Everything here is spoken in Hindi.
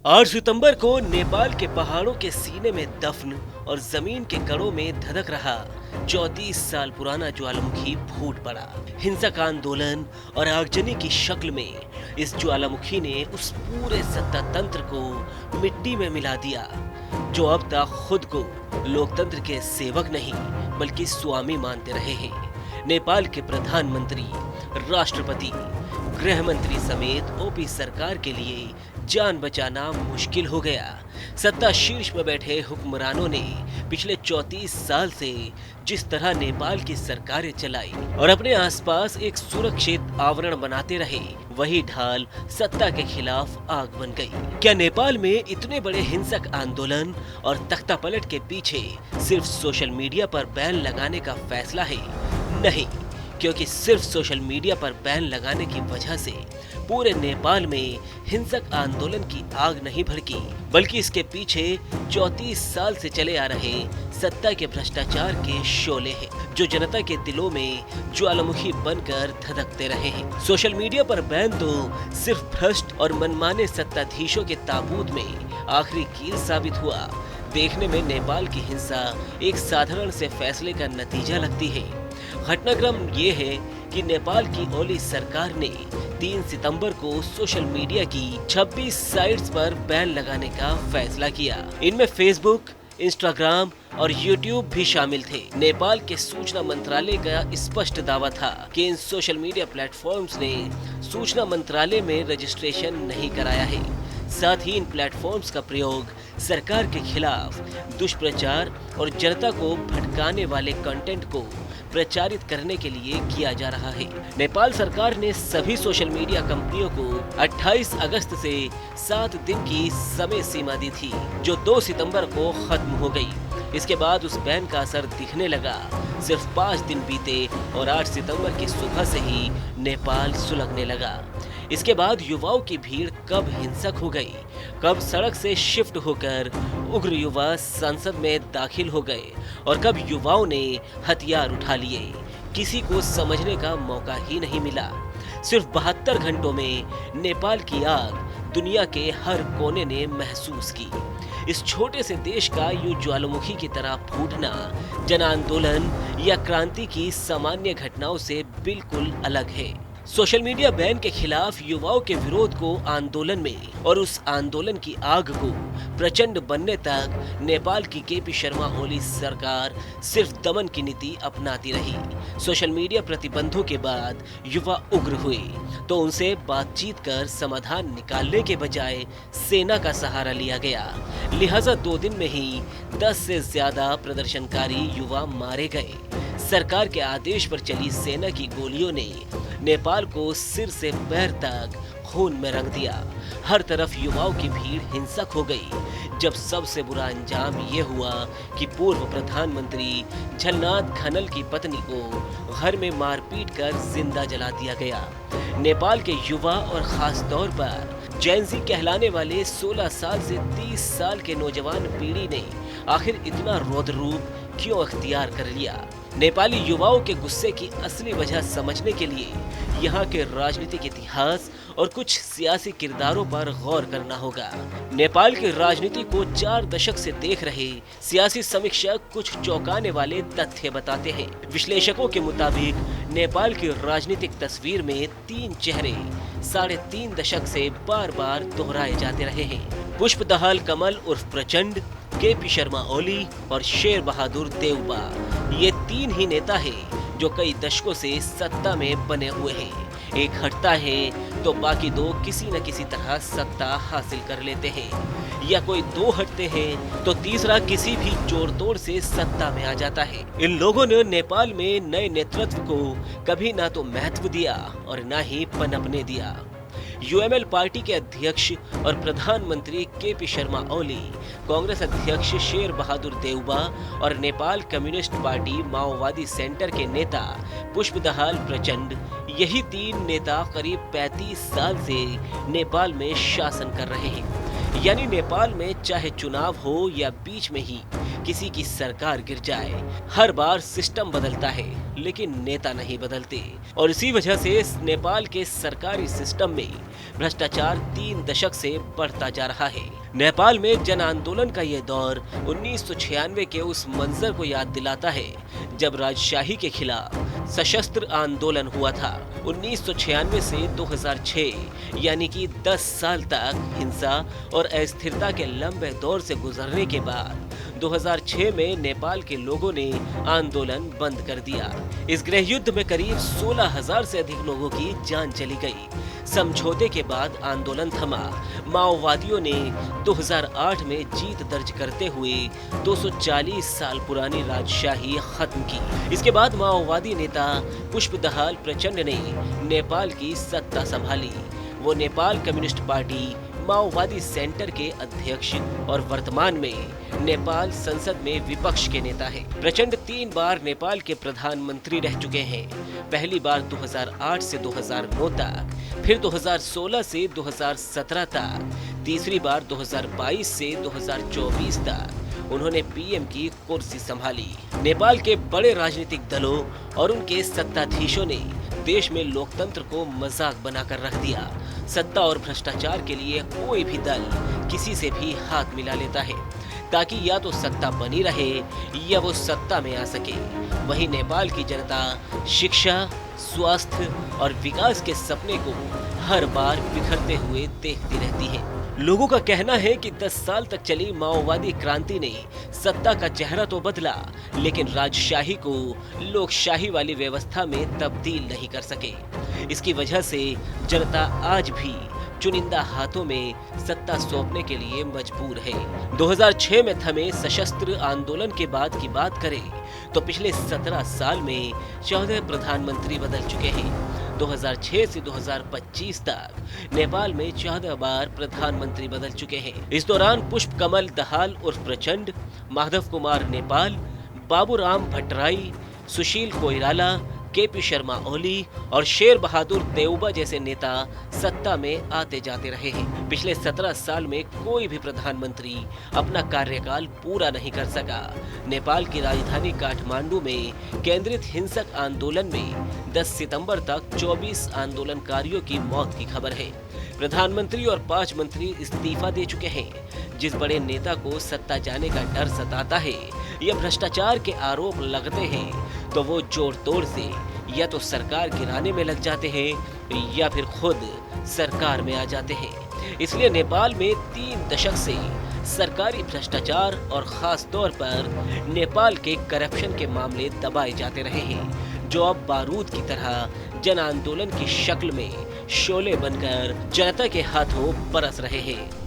8 सितंबर को नेपाल के पहाड़ों के सीने में दफन और जमीन के कड़ों में धधक रहा 34 साल पुराना ज्वालामुखी फूट पड़ा। हिंसक आंदोलन और आगजनी की शक्ल में इस ज्वालामुखी ने उस पूरे सत्ता तंत्र को मिट्टी में मिला दिया जो अब तक खुद को लोकतंत्र के सेवक नहीं बल्कि स्वामी मानते रहे हैं। नेपाल के प्रधानमंत्री, राष्ट्रपति, गृह मंत्री समेत ओपी सरकार के लिए जान बचाना मुश्किल हो गया। सत्ता शीर्ष में बैठे हुक्मरानों ने पिछले 34 साल से जिस तरह नेपाल की सरकारें चलाई और अपने आसपास एक सुरक्षित आवरण बनाते रहे, वही ढाल सत्ता के खिलाफ आग बन गई। क्या नेपाल में इतने बड़े हिंसक आंदोलन और तख्तापलट के पीछे सिर्फ सोशल मीडिया पर बैन लगाने का फैसला है? नहीं, क्योंकि सिर्फ सोशल मीडिया पर बैन लगाने की वजह से पूरे नेपाल में हिंसक आंदोलन की आग नहीं भड़की, बल्कि इसके पीछे 34 साल से चले आ रहे सत्ता के भ्रष्टाचार के शोले हैं, जो जनता के दिलों में ज्वालामुखी बनकर धधकते रहे हैं। सोशल मीडिया पर बैन तो सिर्फ भ्रष्ट और मनमाने सत्ताधीशों के ताबूत में आखिरी कील साबित हुआ। देखने में नेपाल की हिंसा एक साधारण से फैसले का नतीजा लगती है। घटनाक्रम ये है कि नेपाल की ओली सरकार ने 3 सितंबर को सोशल मीडिया की 26 साइट्स पर बैन लगाने का फैसला किया। इनमें फेसबुक, इंस्टाग्राम और यूट्यूब भी शामिल थे। नेपाल के सूचना मंत्रालय का स्पष्ट दावा था कि इन सोशल मीडिया प्लेटफॉर्म्स ने सूचना मंत्रालय में रजिस्ट्रेशन नहीं कराया है। साथ ही इन प्लेटफॉर्म्स का प्रयोग सरकार के खिलाफ दुष्प्रचार और जनता को भटकाने वाले कंटेंट को प्रचारित करने के लिए किया जा रहा है। नेपाल सरकार ने सभी सोशल मीडिया कंपनियों को 28 अगस्त से 7 दिन की समय सीमा दी थी, जो 2 सितंबर को खत्म हो गई। इसके बाद उस बैन का असर दिखने लगा। सिर्फ 5 दिन बीते और 8 सितंबर की सुबह से ही नेपाल सुलगने लगा। इसके बाद युवाओं की भीड़ कब हिंसक हो गई, कब सड़क से शिफ्ट होकर उग्र युवा संसद में दाखिल हो गए और कब युवाओं ने हथियार उठा लिए, किसी को समझने का मौका ही नहीं मिला। सिर्फ 72 घंटों में नेपाल की आग दुनिया के हर कोने ने महसूस की। इस छोटे से देश का यूं ज्वालामुखी की तरह फूटना जन आंदोलन या क्रांति की सामान्य घटनाओं से बिल्कुल अलग है। सोशल मीडिया बैन के खिलाफ युवाओं के विरोध को आंदोलन में और उस आंदोलन की आग को प्रचंड बनने तक नेपाल की केपी शर्मा ओली सरकार सिर्फ दमन की नीति अपनाती रही। सोशल मीडिया प्रतिबंधों के बाद युवा उग्र हुए तो उनसे बातचीत कर समाधान निकालने के बजाय सेना का सहारा लिया गया। लिहाजा 2 दिन में ही 10 से ज्यादा प्रदर्शनकारी युवा मारे गए। सरकार के आदेश पर चली सेना की गोलियों ने नेपाल को सिर से पैर तक खून में रंग दिया। हर तरफ युवाओं की भीड़ हिंसक हो गई। जब सबसे बुरा अंजाम ये हुआ कि पूर्व प्रधानमंत्री झलनाथ खनल की पत्नी को घर में मारपीट कर जिंदा जला दिया गया। नेपाल के युवा और खास तौर पर जैनजी कहलाने वाले 16 साल से 30 साल के नौजवान पीढ़ी ने आखिर इतना रौद्र रूप क्यों अख्तियार कर लिया? नेपाली युवाओं के गुस्से की असली वजह समझने के लिए यहाँ के राजनीतिक इतिहास और कुछ सियासी किरदारों पर गौर करना होगा। नेपाल की राजनीति को 4 दशक से देख रहे सियासी समीक्षक कुछ चौंकाने वाले तथ्य बताते हैं। विश्लेषकों के मुताबिक नेपाल की राजनीतिक तस्वीर में 3 चेहरे 3.5 दशक से बार बार दोहराए जाते रहे हैं। पुष्पदहाल कमल उर्फ प्रचंड, केपी शर्मा ओली और शेर बहादुर देउबा, ये 3 ही नेता हैं जो कई दशकों से सत्ता में बने हुए हैं। एक हटता है तो बाकी 2 किसी न किसी तरह सत्ता हासिल कर लेते हैं, या कोई 2 हटते हैं तो तीसरा किसी भी जोड़ तोड़ से सत्ता में आ जाता है। इन लोगों ने नेपाल में नए नेतृत्व को कभी ना तो महत्व दिया और ना ही पनपने दिया। यूएमएल पार्टी के अध्यक्ष और प्रधानमंत्री केपी शर्मा ओली, कांग्रेस अध्यक्ष शेर बहादुर देउबा और नेपाल कम्युनिस्ट पार्टी माओवादी सेंटर के नेता पुष्पदहाल प्रचंड, यही 3 नेता करीब 35 साल से नेपाल में शासन कर रहे हैं। यानी नेपाल में चाहे चुनाव हो या बीच में ही किसी की सरकार गिर जाए, हर बार सिस्टम बदलता है लेकिन नेता नहीं बदलते और इसी वजह से नेपाल के सरकारी सिस्टम में भ्रष्टाचार 3 दशक से बढ़ता जा रहा है। नेपाल में जन आंदोलन का ये दौर 1996 के उस मंजर को याद दिलाता है जब राजशाही के खिलाफ सशस्त्र आंदोलन हुआ था। 1996 से 2006 यानी कि 10 साल तक हिंसा और अस्थिरता के लंबे दौर से गुजरने के बाद 2006 में नेपाल के लोगों ने आंदोलन बंद कर दिया। इस गृह युद्ध में करीब 16,000 से अधिक लोगों की जान चली गई। समझौते के बाद आंदोलन थमा। माओवादियों ने 2008 में जीत दर्ज करते हुए 240 साल पुरानी राजशाही खत्म की। इसके बाद माओवादी नेता पुष्पदहाल प्रचंड ने नेपाल की सत्ता संभाली। वो नेपाल कम्युनिस्ट पार्टी माओवादी सेंटर के अध्यक्ष और वर्तमान में नेपाल संसद में विपक्ष के नेता हैं। प्रचंड 3 बार नेपाल के प्रधानमंत्री रह चुके हैं। पहली बार 2008 से 2009 तक, फिर 2016 से 2017 तक, तीसरी बार 2022 से 2024 तक उन्होंने पीएम की कुर्सी संभाली। नेपाल के बड़े राजनीतिक दलों और उनके सत्ताधीशों ने देश में लोकतंत्र को मजाक बनाकर रख दिया। सत्ता और भ्रष्टाचार के लिए कोई भी दल किसी से भी हाथ मिला लेता है ताकि या तो सत्ता बनी रहे या वो सत्ता में आ सके। वहीं नेपाल की जनता शिक्षा, स्वास्थ्य और विकास के सपने को हर बार बिखरते हुए देखती रहती है। लोगों का कहना है कि 10 साल तक चली माओवादी क्रांति ने सत्ता का चेहरा तो बदला, लेकिन राजशाही को लोकशाही वाली व्यवस्था में तब्दील नहीं कर सके। इसकी वजह से जनता आज भी चुनिंदा हाथों में सत्ता सौंपने के लिए मजबूर है। 2006 में थमे सशस्त्र आंदोलन के बाद की बात करें तो पिछले 17 साल में 14 प्रधानमंत्री बदल चुके हैं। 2006 से 2025 तक नेपाल में 14 बार प्रधानमंत्री बदल चुके हैं। इस दौरान पुष्प कमल दहाल उर्फ प्रचंड, माधव कुमार नेपाल, बाबूराम भट्टराई, सुशील कोइराला, केपी शर्मा ओली और शेर बहादुर देउबा जैसे नेता सत्ता में आते जाते रहे हैं। पिछले 17 साल में कोई भी प्रधानमंत्री अपना कार्यकाल पूरा नहीं कर सका। नेपाल की राजधानी काठमांडू में केंद्रित हिंसक आंदोलन में 10 सितंबर तक 24 आंदोलनकारियों की मौत की खबर है। प्रधानमंत्री और 5 मंत्री इस्तीफा दे चुके हैं। जिस बड़े नेता को सत्ता जाने का डर सताता है या भ्रष्टाचार के आरोप लगते हैं तो वो जोर तोड़ से या तो सरकार गिराने में लग जाते हैं या फिर खुद सरकार में आ जाते हैं। इसलिए नेपाल में 3 दशक से सरकारी भ्रष्टाचार और खास तौर पर नेपाल के करप्शन के मामले दबाए जाते रहे हैं, जो अब बारूद की तरह जन आंदोलन की शक्ल में शोले बनकर जनता के हाथों बरस रहे हैं।